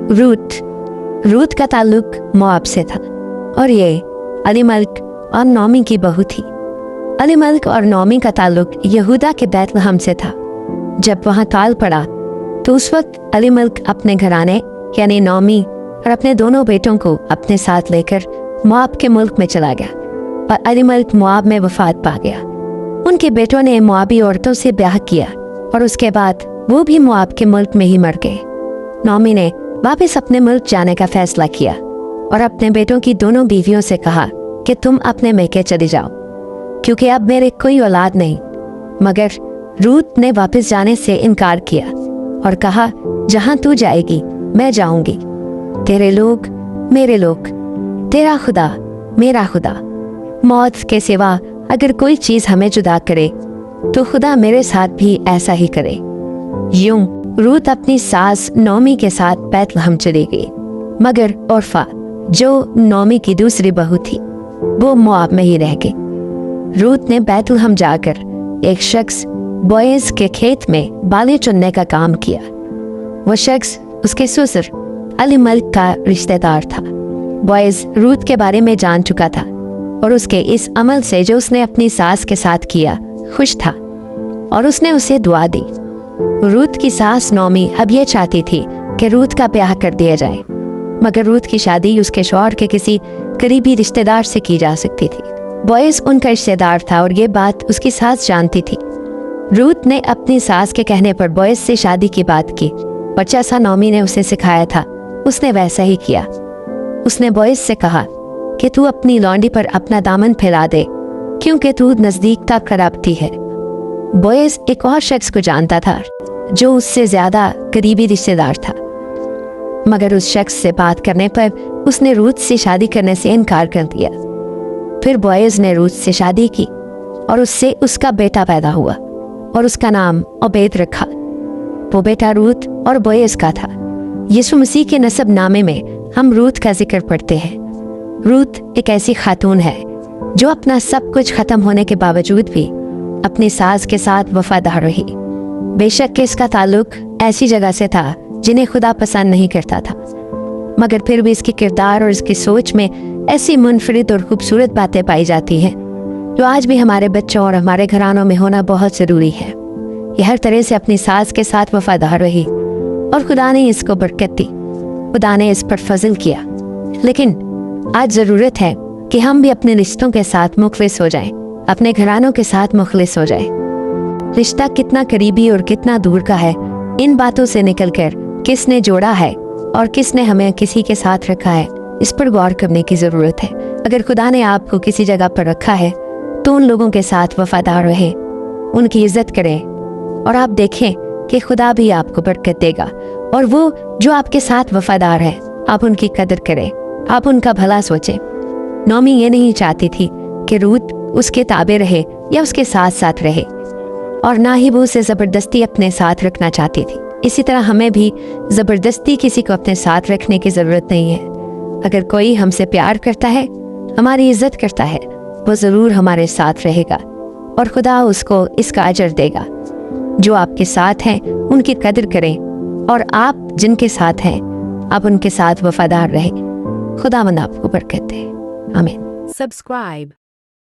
रूत का ताल्लुक मोआब से था और ये अलीमल्क और नौमी की बहू थी। अलीमल्क और नौमी का ताल्लुक यहूदा के बैतलहम से था। जब वहाँ काल पड़ा तो उस वक्त अलीमल्क अपने घराने यानी नौमी और अपने दोनों बेटों को अपने साथ लेकर मोआब के मुल्क में चला गया और अलीमल्क मोआब में वफात पा गया। उनके बेटों ने मोआबी औरतों से ब्याह किया और उसके बाद वो भी मोआब के मुल्क में ही मर गए। नौमी ने वापस अपने मुल्क जाने का फैसला किया और अपने बेटों की दोनों बीवियों से कहा कि तुम अपने मैके चली जाओ क्योंकि अब मेरे कोई औलाद नहीं। मगर रूत ने वापस जाने से इनकार किया और कहा, जहां तू जाएगी मैं जाऊंगी। तेरे लोग मेरे लोग, तेरा खुदा मेरा खुदा। मौत के सिवा अगर कोई चीज हमें जुदा करे तो खुदा मेरे साथ भी ऐसा ही करे। यूं रूत अपनी सास नौमी के साथ बैतलहम चली गई, मगर ओरफा जो नौमी की दूसरी बहू थी वो मोआब में ही रह गई। रूत ने बैतलहम जाकर एक शख्स बोएज के खेत में बालें चुनने का काम किया। वो शख्स उसके ससुर अलीमल्क का रिश्तेदार था। बोएज रूत के बारे में जान चुका था और उसके इस अमल से जो उसने अपनी सास के साथ किया खुश था और उसने उसे दुआ दी। रूत की सास नौमी अब ये चाहती थी कि रूत का ब्याह कर दिया जाए, मगर रूत की शादी उसके शौहर के किसी करीबी रिश्तेदार से की जा सकती थी। बोएज उनका रिश्तेदार था और ये बात उसकी सास जानती थी। रूत ने अपनी सास के कहने पर बोएज से शादी की बात की और जैसा नौमी ने उसे सिखाया था उसने वैसा ही किया। उसने बोएज से कहा कि तू अपनी लौंडी पर अपना दामन फैला दे क्योंकि तू नजदीकता कराबती है। बोएज एक और शख्स को जानता था जो उससे ज्यादा करीबी रिश्तेदार था, मगर उस शख्स से बात करने पर उसने रूत से शादी करने से इनकार कर दिया। फिर बोएज ने रूत से शादी की और उससे उसका बेटा पैदा हुआ और उसका नाम ओबेद रखा। वो बेटा रूत और बोएज का था। यीशु मसीह के नसब नामे में हम रूत का जिक्र पढ़ते हैं। रूत एक ऐसी खातून है जो अपना सब कुछ खत्म होने के बावजूद भी अपनी सास के साथ वफादार रही। बेशक कि इसका ताल्लुक ऐसी जगह से था जिन्हें खुदा पसंद नहीं करता था, मगर फिर भी इसके किरदार और इसकी सोच में ऐसी मुनफरिद और खूबसूरत बातें पाई जाती हैं जो आज भी हमारे बच्चों और हमारे घरानों में होना बहुत ज़रूरी है। यह हर तरह से अपनी सास के साथ वफादार रही और खुदा ने इसको बरकत दी, खुदा ने इस पर फजल किया। लेकिन आज ज़रूरत है कि हम भी अपने रिश्तों के साथ मुखलिस हो जाएं, अपने घरानों के साथ मुखलिस हो जाएं। रिश्ता कितना करीबी और कितना दूर का है, इन बातों से निकलकर किसने जोड़ा है और किसने हमें किसी के साथ रखा है, इस पर गौर करने की ज़रूरत है। अगर खुदा ने आपको किसी जगह पर रखा है तो उन लोगों के साथ वफादार रहें, उनकी इज्जत करें और आप देखें कि खुदा भी आपको बरकत देगा। और वो जो आपके साथ वफादार है आप उनकी कदर करें, आप उनका भला सोचें। नौमी ये नहीं चाहती थी कि रूत उसके ताबे रहे या उसके साथ साथ रहे, और ना ही वो उसे ज़बरदस्ती अपने साथ रखना चाहती थी। इसी तरह हमें भी ज़बरदस्ती किसी को अपने साथ रखने की ज़रूरत नहीं है। अगर कोई हमसे प्यार करता है, हमारी इज्जत करता है, वो ज़रूर हमारे साथ रहेगा और खुदा उसको इसका अजर देगा। जो आपके साथ हैं उनकी कदर करें और आप जिनके साथ हैं आप उनके साथ वफादार रहें। खुदावंद आपको बरकत दे। आमीन। Subscribe.